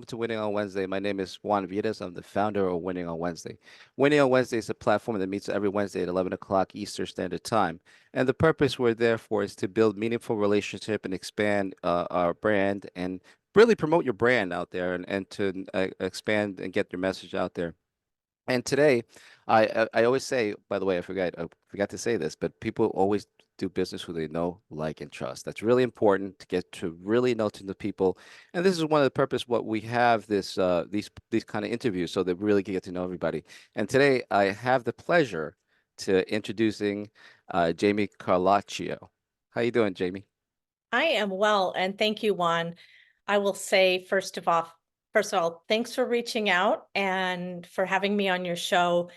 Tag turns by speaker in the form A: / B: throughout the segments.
A: to Winning on Wednesday. My name is Juan Vides. I'm the founder of Winning on Wednesday. Winning on Wednesday is a platform that meets every Wednesday at 11 o'clock Eastern Standard Time. And the purpose we're there for is to build meaningful relationship and expand our brand and really promote your brand out there and to expand and get your message out there. And today, I always say, by the way, I forgot to say this, but people always do business who they know, like, and trust. That's really important to get to really know to the people. And this is one of the purpose what we have these kind of interviews so that we really can get to know everybody. And today I have the pleasure to introducing Jami Carlacio. How you doing, Jamie?
B: I am well, and thank you, Juan. I will say, first of all, thanks for reaching out and for having me on your show.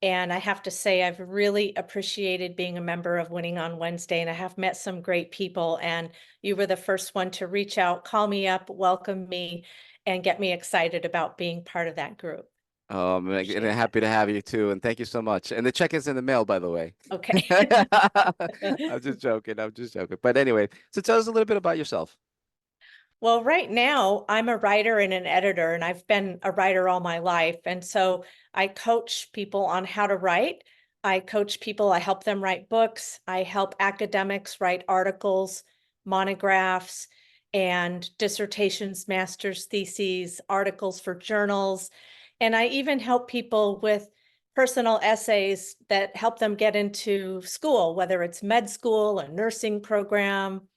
B: And I have to say, I've really appreciated being a member of Winning on Wednesday, and I have met some great people. And you were the first one to reach out, call me up, welcome me, and get me excited about being part of that group.
A: And
B: Appreciate
A: happy to have you too, and thank you so much. And the check is in the mail, by the way.
B: that. Okay.
A: I'm just joking. I'm just joking. But anyway, so tell us a little bit about yourself.
B: Well, right now I'm a writer and an editor, and I've been a writer all my life. And so I coach people on how to write. I coach people, I help them write books. I help academics write articles, monographs, and dissertations, master's theses, articles for journals. And I even help people with personal essays that help them get into school, whether it's med school, a nursing program.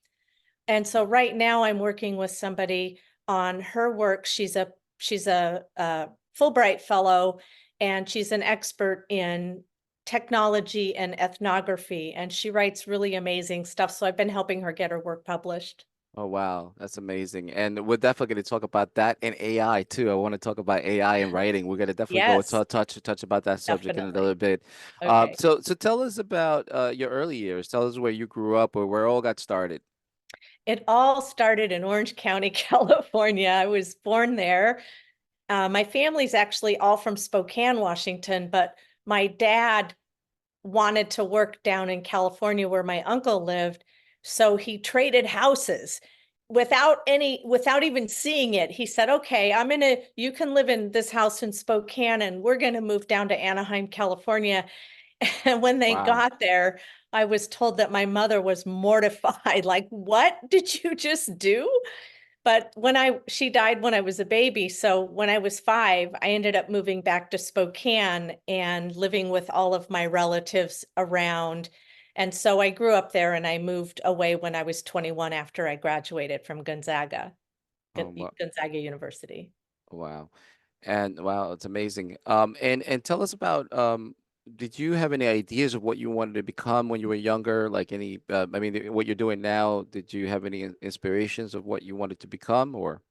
B: And so right now I'm working with somebody on her work. She's a Fulbright fellow, and she's an expert in technology and ethnography, and she writes really amazing stuff. So I've been helping her get her work published.
A: Oh wow, that's amazing. And we're definitely going to talk about that and AI too. I want to talk about AI and writing. We're going to definitely go
B: Yes,
A: touch about that subject in a little
B: definitely.
A: bit.
B: Okay.
A: So tell us about your early years. Tell us where you grew up or where it all got started.
B: It all started in Orange County, California. I was born there. My family's actually all from Spokane, Washington, but my dad wanted to work down in California where my uncle lived. So he traded houses without even seeing it. He said, okay, you can live in this house in Spokane, and we're going to move down to Anaheim, California. And when they
A: Wow.
B: got there, I was told that my mother was mortified. Like, what did you just do? But she died when I was a baby. So when I was 5, I ended up moving back to Spokane and living with all of my relatives around. And so I grew up there, and I moved away when I was 21 after I graduated from
A: Oh, wow.
B: Gonzaga University.
A: Wow. And wow, it's amazing. And tell us about did you have any ideas of what you wanted to become when you were younger? Like any I mean what you're doing now, did you have any inspirations of what you wanted to become or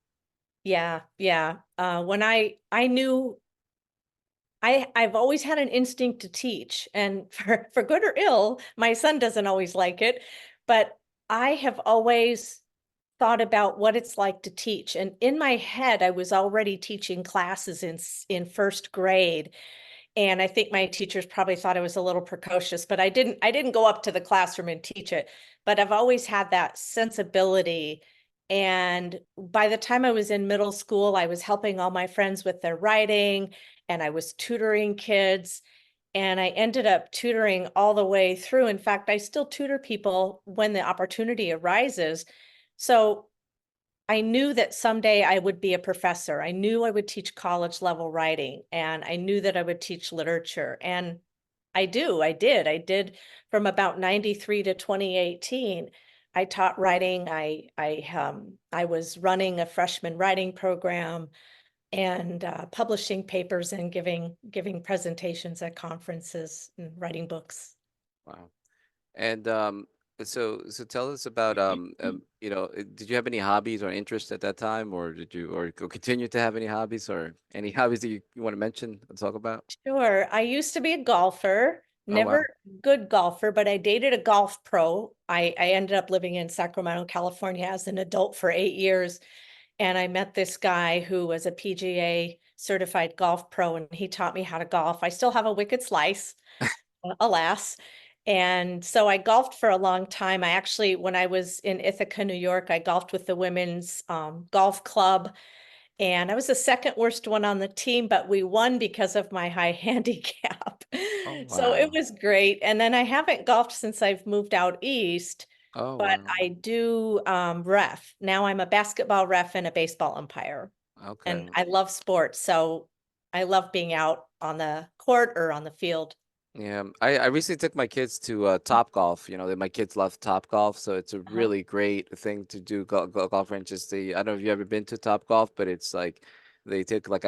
B: Yeah, yeah. When I knew I've always had an instinct to teach, and for good or ill, my son doesn't always like it, but I have always thought about what it's like to teach. And in my head, I was already teaching classes in first grade. And I think my teachers probably thought I was a little precocious, but I didn't go up to the classroom and teach it. But I've always had that sensibility. And by the time I was in middle school, I was helping all my friends with their writing, and I was tutoring kids. And I ended up tutoring all the way through. In fact, I still tutor people when the opportunity arises. So I knew that someday I would be a professor. I knew I would teach college level writing, and I knew that I would teach literature. And I did from about 93 to 2018. I taught writing. I was running a freshman writing program, and publishing papers and giving presentations at conferences and writing books.
A: wow. And so tell us about did you have any hobbies or interests at that time or did you or continue to have any hobbies or any hobbies that you want to mention and talk about?
B: Sure. I used to be a golfer,
A: Oh wow.
B: never good golfer, but I dated a golf pro. I ended up living in Sacramento, California as an adult for 8 years. And I met this guy who was a PGA certified golf pro, and he taught me how to golf. I still have a wicked slice, alas. And so I golfed for a long time. I actually, when I was in Ithaca, New York, I golfed with the women's golf club. and I was the second worst one on the team, but we won because of my high handicap.
A: Oh,
B: So it
A: wow.
B: was great. And then I haven't golfed since I've moved out east,
A: Oh,
B: but
A: wow.
B: I do ref. Now I'm a basketball ref and a baseball umpire. And
A: Okay.
B: I love sports, so I love being out on the court or on the field.
A: Yeah, I recently took my kids to Top Golf. You know, my kids love Top Golf, so it's a
B: Uh-huh.
A: really great thing to do. Golf ranges. I don't know if you ever been to Top Golf, but it's like they take like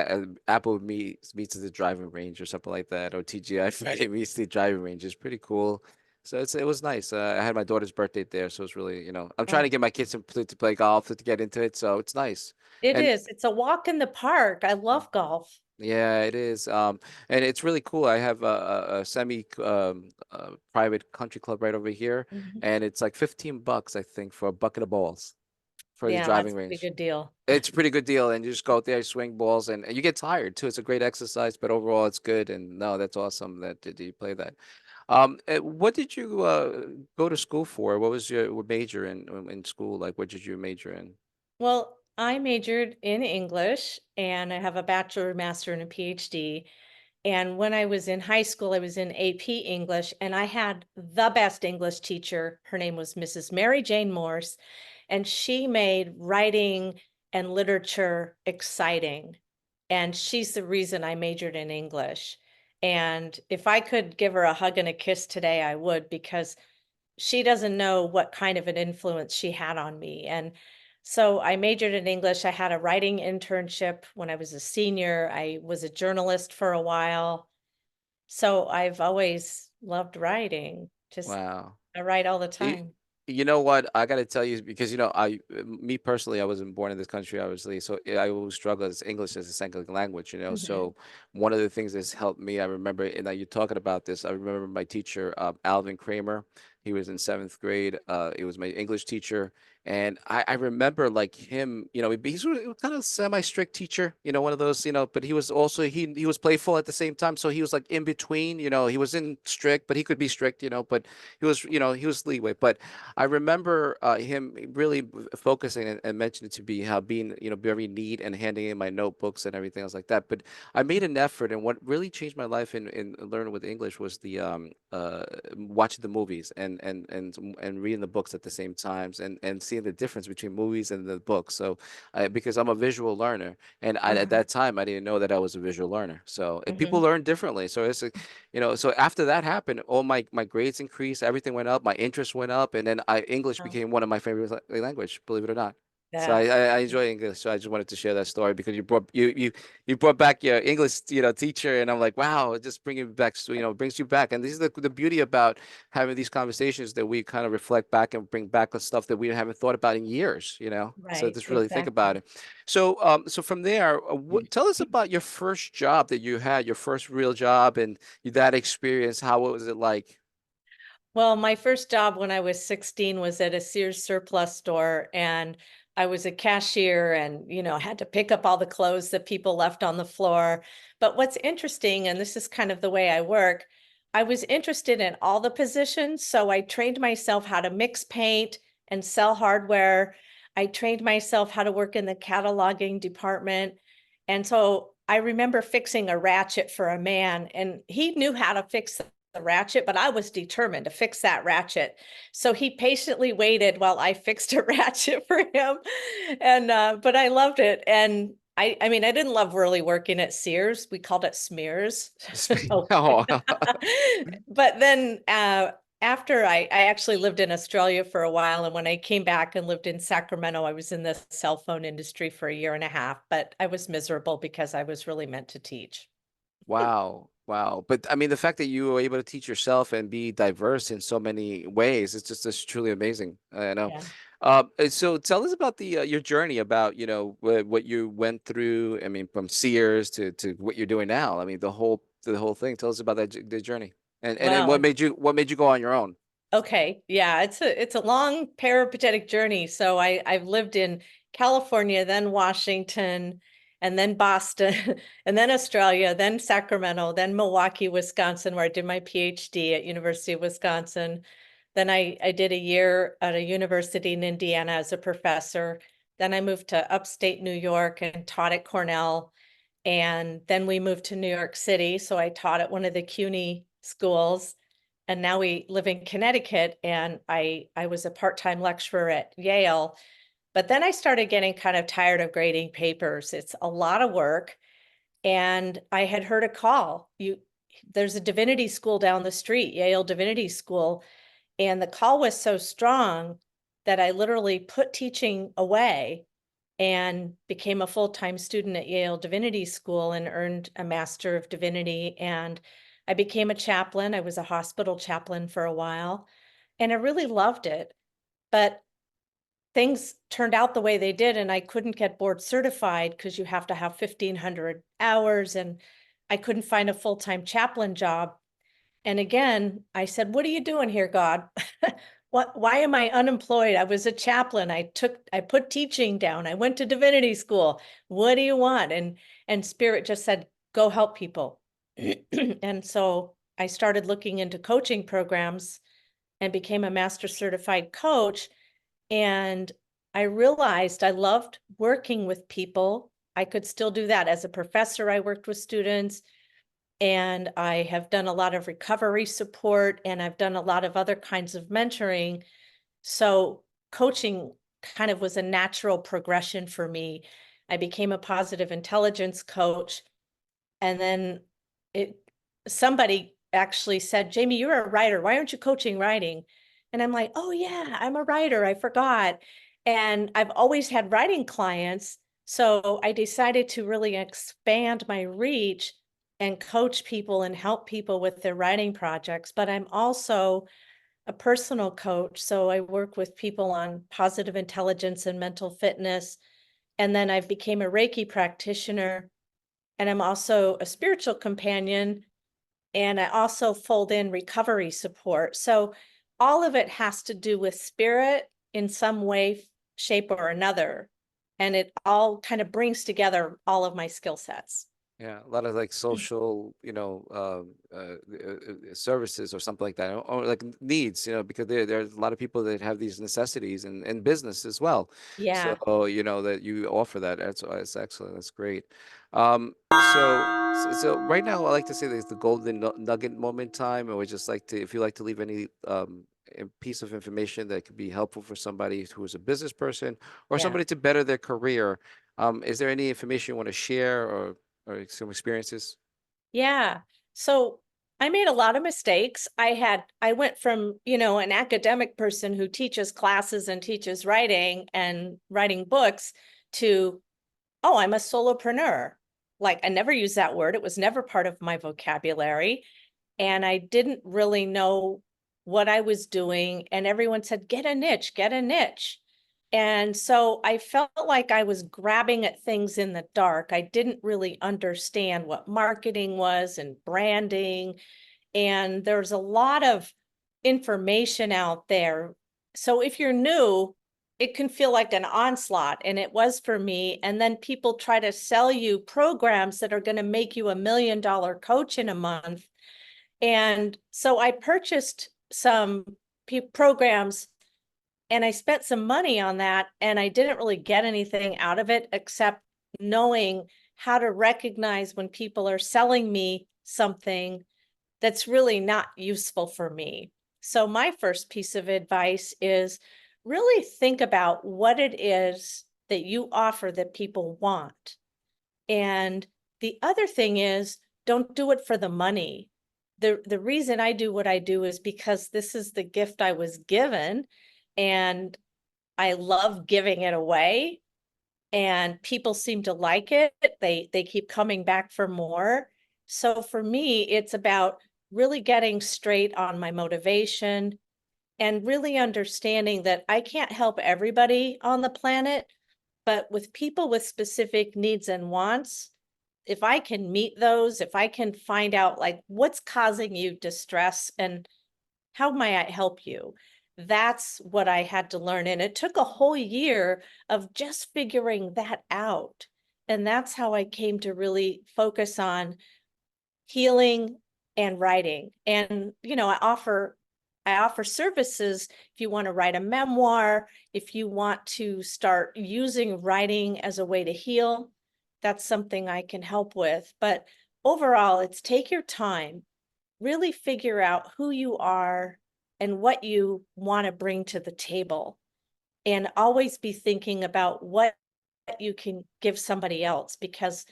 A: Apple meets at the driving range or something like that, or TGI Friday meets the driving range. It's pretty cool. So it was nice. I had my daughter's birthday there, so it's really, I'm trying to
B: Oh,
A: get my kids to play golf to get into it, so it's nice.
B: it
A: And
B: is. It's a walk in the park. I love golf.
A: yeah, it is. And it's really cool. I have a semi private country club right over here,
B: Mhm.
A: and it's like $15, I think, for a bucket of balls for the
B: Yeah,
A: driving
B: that's a pretty
A: range.
B: good deal.
A: It's a pretty good deal, and you just go out there, swing balls, and you get tired too. It's a great exercise, but overall, it's good. And no, that's awesome that you play that. What did you go to school for? What was your major in school? Like, what did you major in?
B: Well, I majored in English and I have a bachelor, master, and a PhD. And when I was in high school, I was in AP English, and I had the best English teacher. Her name was Mrs. Mary Jane Morse, and she made writing and literature exciting. And she's the reason I majored in English. And if I could give her a hug and a kiss today, I would, because she doesn't know what kind of an influence she had on me. And so I majored in English. I had a writing internship when I was a senior. I was a journalist for a while. So I've always loved writing. Just
A: Wow.
B: I write all the
A: You,
B: time.
A: you know what? I got to tell you because me personally, I wasn't born in this country, obviously, so I always struggle as English as a second language.
B: Mhm.
A: So one of the things that's helped me, I remember, and now you're talking about this. I remember my teacher, Alvin Kramer. He was in seventh grade. He was my English teacher, and I remember like him. He's a kind of semi-strict teacher. One of those. But he was also he was playful at the same time. So he was like in between. He wasn't strict, but he could be strict. But he was leeway. But I remember him really focusing and mentioning to me how being, very neat and handing in my notebooks and everything else like that. But I made an effort, and what really changed my life in learning with English was the watching the movies and reading the books at the same times and seeing the difference between movies and the books. So, because I'm a visual learner, and at
B: Uh-huh.
A: that time I didn't know that I was a visual learner. So people
B: Mhm.
A: learn differently. So so after that happened, all my grades increased, everything went up, my interest went up, and then English
B: Oh,
A: became one of my favorite language, believe it or not. So I,
B: yeah.
A: I I enjoy English. So I just wanted to share that story because you brought back your English, teacher, and I'm like, wow, it just bringing back, brings you back. And this is the beauty about having these conversations that we kind of reflect back and bring back the stuff that we haven't thought about in years. So
B: Right.
A: just really think about
B: Exactly.
A: it. So from there, tell us about your first job that you had, your first real job, and that experience. How was it like?
B: Well, my first job when I was 16 was at a Sears surplus store, and I was a cashier and, had to pick up all the clothes that people left on the floor. But what's interesting, and this is kind of the way I work, I was interested in all the positions. So I trained myself how to mix paint and sell hardware. I trained myself how to work in the cataloging department. And so I remember fixing a ratchet for a man, and he knew how to fix the ratchet, but I was determined to fix that ratchet. So he patiently waited while I fixed a ratchet for him. And but I loved it. And I mean, I didn't love really working at Sears. We called it Smears. Oh.
A: Oh,
B: But then after I actually lived in Australia for a while, and when I came back and lived in Sacramento, I was in the cell phone industry for a year and a half, but I was miserable because I was really meant to teach.
A: wow. Wow. But I mean, the fact that you were able to teach yourself and be diverse in so many ways, it's truly amazing. I know.
B: Yeah.
A: So tell us about your journey about, what you went through. I mean, from Sears to what you're doing now. I mean, the whole thing. Tell us about the journey. And then
B: Wow.
A: what made you go on your own?
B: Okay. Yeah, it's a long peripatetic journey. So I've lived in California, then Washington, and then Boston, and then Australia, then Sacramento, then Milwaukee, Wisconsin, where I did my PhD at University of Wisconsin. Then I did a year at a university in Indiana as a professor. Then I moved to upstate New York and taught at Cornell. And then we moved to New York City. So I taught at one of the CUNY schools. And now we live in Connecticut. And I was a part-time lecturer at Yale. But then I started getting kind of tired of grading papers. It's a lot of work. And I had heard a call. There's a divinity school down the street, Yale Divinity School. And the call was so strong that I literally put teaching away and became a full-time student at Yale Divinity School and earned a Master of Divinity. And I became a chaplain. I was a hospital chaplain for a while, and I really loved it. But things turned out the way they did, and I couldn't get board certified because you have to have 1,500 hours, and I couldn't find a full-time chaplain job. And again, I said, what are you doing here, God? Why am I unemployed? I was a chaplain. I put teaching down. I went to divinity school. What do you want? And Spirit just said, go help people. And so I started looking into coaching programs and became a master certified coach. And I realized I loved working with people. I could still do that. As a professor, I worked with students. And I have done a lot of recovery support, and I've done a lot of other kinds of mentoring. So coaching kind of was a natural progression for me. I became a positive intelligence coach. And then somebody actually said, Jami, you're a writer. Why aren't you coaching writing? And I'm like, oh yeah, I'm a writer. I forgot. And I've always had writing clients. So I decided to really expand my reach and coach people and help people with their writing projects. But I'm also a personal coach. So I work with people on positive intelligence and mental fitness. And then I became a Reiki practitioner. And I'm also a spiritual companion. And I also fold in recovery support. So all of it has to do with spirit in some way, shape, or another. And it all kind of brings together all of my skill sets.
A: Yeah, a lot of like social, services or something like that, or like needs, because there's a lot of people that have these necessities and business as well.
B: Yeah.
A: So, that you offer that. That's excellent. That's great. So right now, I like to say there's the golden nugget moment time. I would just like to, if you like to leave any piece of information that could be helpful for somebody who is a business person or
B: Yeah.
A: somebody to better their career. Is there any information you want to share or some experiences?
B: Yeah. So I made a lot of mistakes. I went from, an academic person who teaches classes and teaches writing and writing books to, oh, I'm a solopreneur. Like I never used that word. It was never part of my vocabulary. And I didn't really know what I was doing. And everyone said, get a niche, get a niche. And so I felt like I was grabbing at things in the dark. I didn't really understand what marketing was and branding. And there's a lot of information out there. So if you're new, it can feel like an onslaught, and it was for me. And then people try to sell you programs that are going to make you $1 million coach in a month. And so I purchased some programs and I spent some money on that, and I didn't really get anything out of it except knowing how to recognize when people are selling me something that's really not useful for me. So my first piece of advice is really think about what it is that you offer that people want. And the other thing is, don't do it for the money. The reason I do what I do is because this is the gift I was given, and I love giving it away, and people seem to like it. They keep coming back for more. So for me, it's about really getting straight on my motivation and really understanding that I can't help everybody on the planet, but with people with specific needs and wants, if I can meet those, if I can find out like what's causing you distress and how may I help you? That's what I had to learn. And it took a whole year of just figuring that out. And that's how I came to really focus on healing and writing. And, I offer services if you want to write a memoir, if you want to start using writing as a way to heal, that's something I can help with. But overall, it's take your time, really figure out who you are and what you want to bring to the table, and always be thinking about what you can give somebody else, because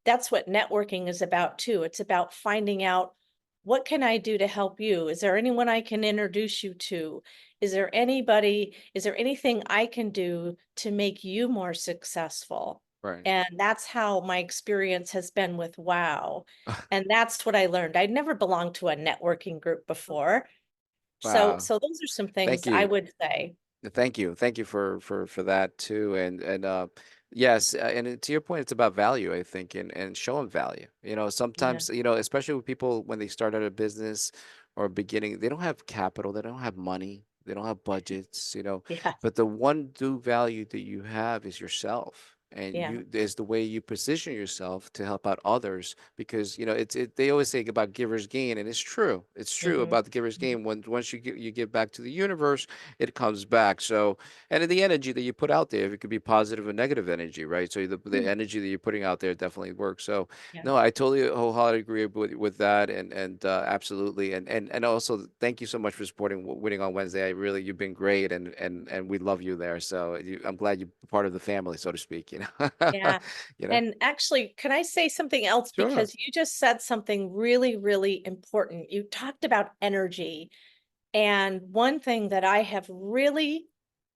B: that's what networking is about too. It's about finding out, what can I do to help you? Is there anyone I can introduce you to? Is there anything I can do to make you more successful?
A: Right.
B: And that's how my experience has been with WOW. And that's what I learned. I'd never belonged to a networking group before. So
A: Wow.
B: those are some
A: Thank
B: things I
A: you.
B: would say.
A: Thank you for that too. And yes, to your point, it's about value, I think, and showing value.
B: Yeah.
A: Sometimes, especially with people when they start out a business or beginning, they don't have capital, they don't have money, they don't have budgets,
B: Yeah.
A: but the one due value that you have is yourself. And
B: Yeah.
A: you is the way you position yourself to help out others, because they always say about givers gain, and it's true. It's true
B: Mhm.
A: about the givers gain. Once you give back to the universe, it comes back. So, and in the energy that you put out there, it could be positive or negative energy, right? So the
B: Mm.
A: energy that you're putting out there definitely works. So,
B: Yeah.
A: no, I totally wholeheartedly agree with that, and absolutely, and also thank you so much for supporting Winning on Wednesday. You've been great, and we love you there. So I'm glad you're part of the family, so to speak.
B: Yeah.
A: You know.
B: And actually, can I say something else?
A: Sure.
B: Because you just said something really, really important. You talked about energy. And one thing that I have really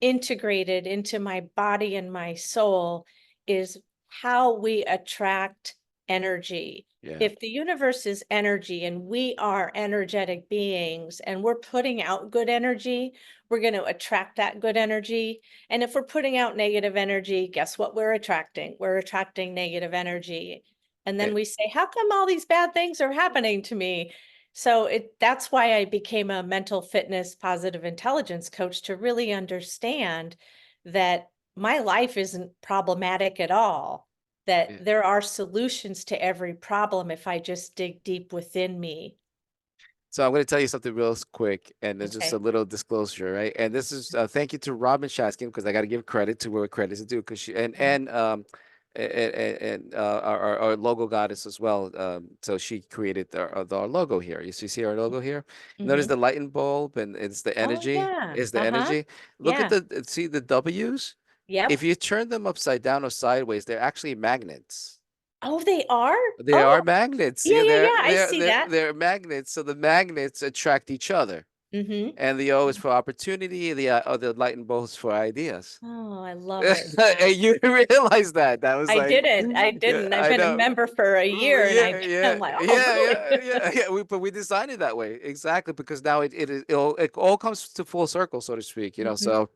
B: integrated into my body and my soul is how we attract energy.
A: Yeah.
B: If the universe is energy and we are energetic beings and we're putting out good energy, we're going to attract that good energy. And if we're putting out negative energy, guess what we're attracting? We're attracting negative energy. And then
A: Eh,
B: we say, how come all these bad things are happening to me? So that's why I became a mental fitness positive intelligence coach, to really understand that my life isn't problematic at all, that
A: yeah.
B: there are solutions to every problem if I just dig deep within me.
A: So I'm going to tell you something real quick, and there's just a
B: Okay.
A: little disclosure, right? And this is thank you to Robin Shaskin, because I got to give credit to where credit is due, because she
B: Mhm.
A: and our logo goddess as well. So she created our logo here. You see our logo here. Notice
B: Mhm.
A: the light bulb, and it's the
B: Oh
A: energy.
B: yeah.
A: Is the
B: Uh-huh.
A: energy? Look at
B: Yeah.
A: see the W's. If
B: Yep.
A: you turn them upside down or sideways, they're actually magnets.
B: Oh, they are?
A: They are
B: Oh,
A: magnets.
B: yeah,
A: Yeah,
B: yeah,
A: they're
B: yeah. I
A: they're
B: see
A: they're
B: that.
A: they're magnets. So the magnets attract each other.
B: Mhm.
A: And the O is for opportunity. The light and both for ideas.
B: Oh, I love it.
A: And you realize that. That was
B: I
A: like,
B: didn't. I
A: yeah,
B: didn't. I've
A: I
B: been a
A: know.
B: member for a year and
A: Yeah, yeah,
B: I'm like, oh,
A: yeah,
B: really?
A: yeah, yeah, yeah. But we designed it that way exactly because now it all comes to full circle, so to speak.
B: Mhm.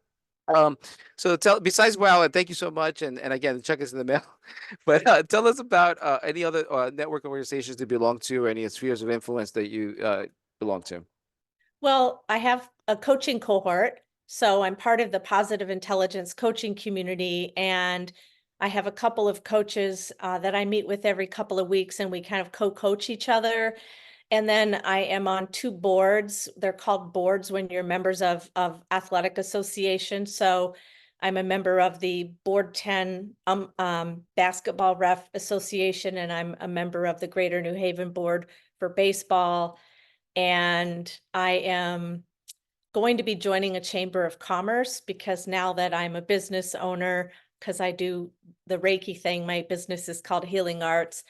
A: Um, so besides WoW, and thank you so much, and again, check us in the mail. But tell us about any other network organizations you belong to, or any spheres of influence that you belong to.
B: Well, I have a coaching cohort, so I'm part of the positive intelligence coaching community, and I have a couple of coaches that I meet with every couple of weeks, and we kind of co-coach each other. And then I am on two boards. They're called boards when you're members of athletic association. So I'm a member of the Board 10 Basketball Ref Association, and I'm a member of the Greater New Haven Board for baseball. And I am going to be joining a chamber of commerce, because now that I'm a business owner, because I do the Reiki thing, my business is called Healing Arts.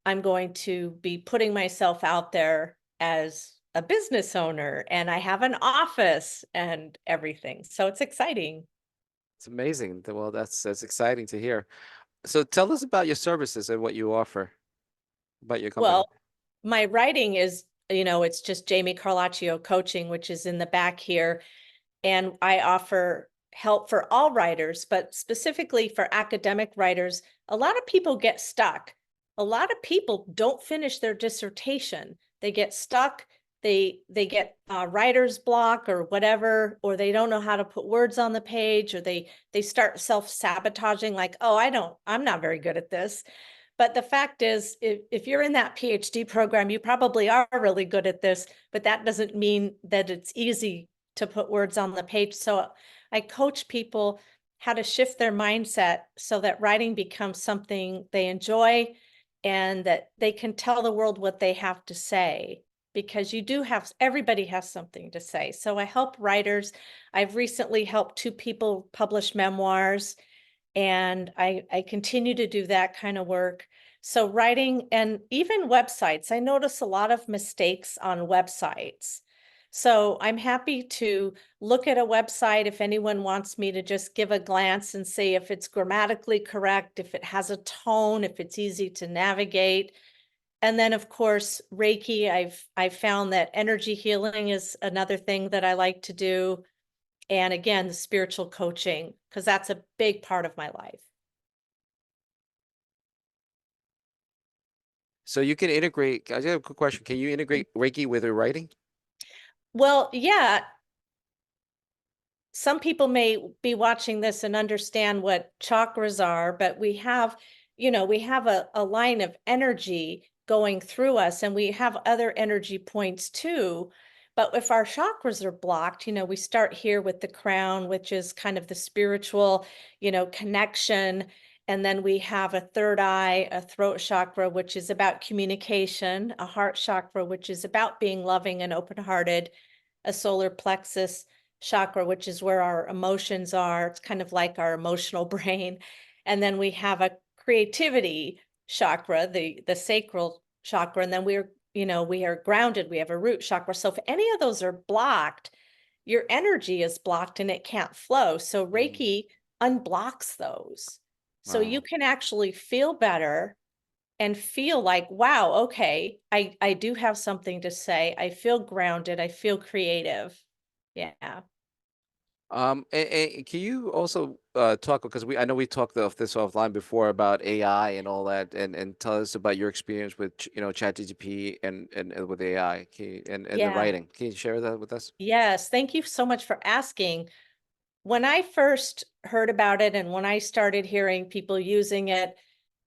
B: I'm going to be putting myself out there as a business owner, and I have an office and everything. So it's exciting.
A: It's amazing. Well, that's exciting to hear. So tell us about your services and what you offer about your company.
B: Well, my writing is, it's just Jami Carlacio Coaching, which is in the back here. And I offer help for all writers, but specifically for academic writers. A lot of people get stuck. A lot of people don't finish their dissertation. They get stuck. They get writer's block or whatever, or they don't know how to put words on the page, or they start self-sabotaging, like, oh, I'm not very good at this. But the fact is, if you're in that PhD program, you probably are really good at this, but that doesn't mean that it's easy to put words on the page. So I coach people how to shift their mindset so that writing becomes something they enjoy and that they can tell the world what they have to say, because you do have, everybody has something to say. So I help writers. I've recently helped 2 people publish memoirs, and I continue to do that kind of work. So writing and even websites, I notice a lot of mistakes on websites. So I'm happy to look at a website if anyone wants me to just give a glance and see if it's grammatically correct, if it has a tone, if it's easy to navigate. And then of course, Reiki, I've found that energy healing is another thing that I like to do. And again, the spiritual coaching, because that's a big part of my life.
A: So you can integrate, I just have a quick question. Can you integrate Reiki with your writing?
B: Well, yeah, some people may be watching this and understand what chakras are, but we have, we have a line of energy going through us, and we have other energy points too. But if our chakras are blocked, we start here with the crown, which is kind of the spiritual, connection. And then we have a third eye, a throat chakra, which is about communication, a heart chakra, which is about being loving and open-hearted, a solar plexus chakra, which is where our emotions are. It's kind of like our emotional brain. And then we have a creativity chakra, the sacral chakra. And then we are grounded. We have a root chakra. So if any of those are blocked, your energy is blocked and it can't flow. So Reiki unblocks those. So you
A: Wow.
B: can actually feel better and feel like, wow, okay, I do have something to say. I feel grounded. I feel creative. Yeah.
A: And can you also talk, because I know we talked of this offline before about AI and all that, and tell us about your experience with ChatGPT and with AI, and the
B: Yeah.
A: writing. Can you share that with us?
B: Yes. Thank you so much for asking. When I first heard about it and when I started hearing people using it,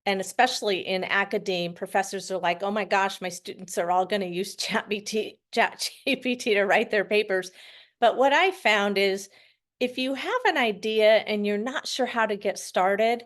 B: and especially in academe, professors are like, oh my gosh, my students are all going to use ChatGPT to write their papers. But what I found is if you have an idea and you're not sure how to get started,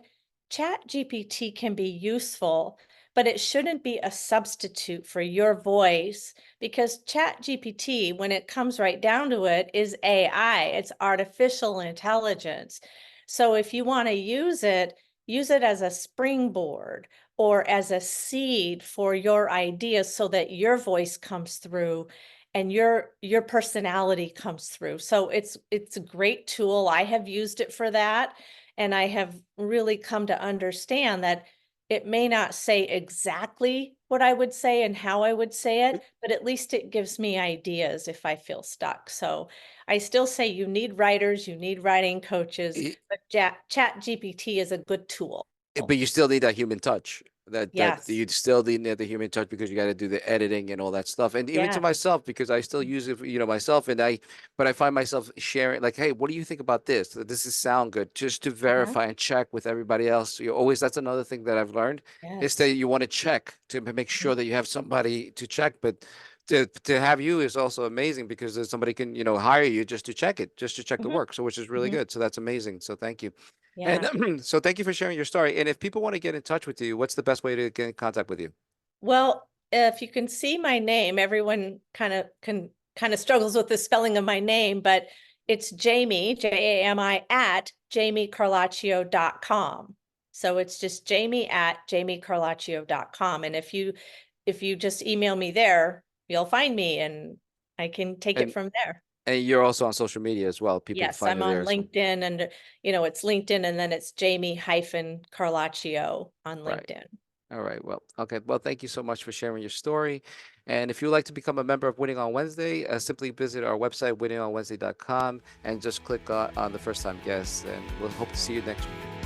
B: ChatGPT can be useful, but it shouldn't be a substitute for your voice, because ChatGPT, when it comes right down to it, is AI, it's artificial intelligence. So if you want to use it as a springboard or as a seed for your ideas so that your voice comes through and your personality comes through. So it's a great tool. I have used it for that, and I have really come to understand that it may not say exactly what I would say and how I would say it, but at least it gives me ideas if I feel stuck. So I still say you need writers, you need writing coaches, but Chat GPT is a good tool.
A: But you still need that human touch. That
B: Yes.
A: you still need the human touch, because you got to do the editing and all that stuff. And even to
B: Yeah.
A: myself, because I still use it, myself, but I find myself sharing like, hey, what do you think about this? Does this sound good? Just to
B: Uh-huh.
A: verify and check with everybody else. You always, that's another thing that I've learned, is that
B: Yes.
A: you want to check to make
B: Mhm.
A: sure that you have somebody to check. But to have you is also amazing, because there's somebody can, hire you just to check it, just to check the
B: Mhm.
A: work. So which is really
B: Mhm.
A: good. So that's amazing. So thank you. And
B: Yeah.
A: so thank you for sharing your story. And if people want to get in touch with you, what's the best way to get in contact with you?
B: Well, if you can see my name, everyone kind of struggles with the spelling of my name, but it's Jami, Jami at jamicarlaccio.com. So it's just Jami at jamicarlaccio.com. And if you just email me there, you'll find me and I can take it
A: And
B: from there.
A: and you're also on social media as well. People can
B: Yes,
A: find
B: I'm
A: you
B: on
A: there. So
B: LinkedIn, and it's LinkedIn and then it's Jami-Carlaccio on
A: right.
B: LinkedIn.
A: All right. Well, okay. Well, thank you so much for sharing your story. And if you'd like to become a member of Winning on Wednesday, simply visit our website, winningonwednesday.com, and just click on the first time guest. And we'll hope to see you next week.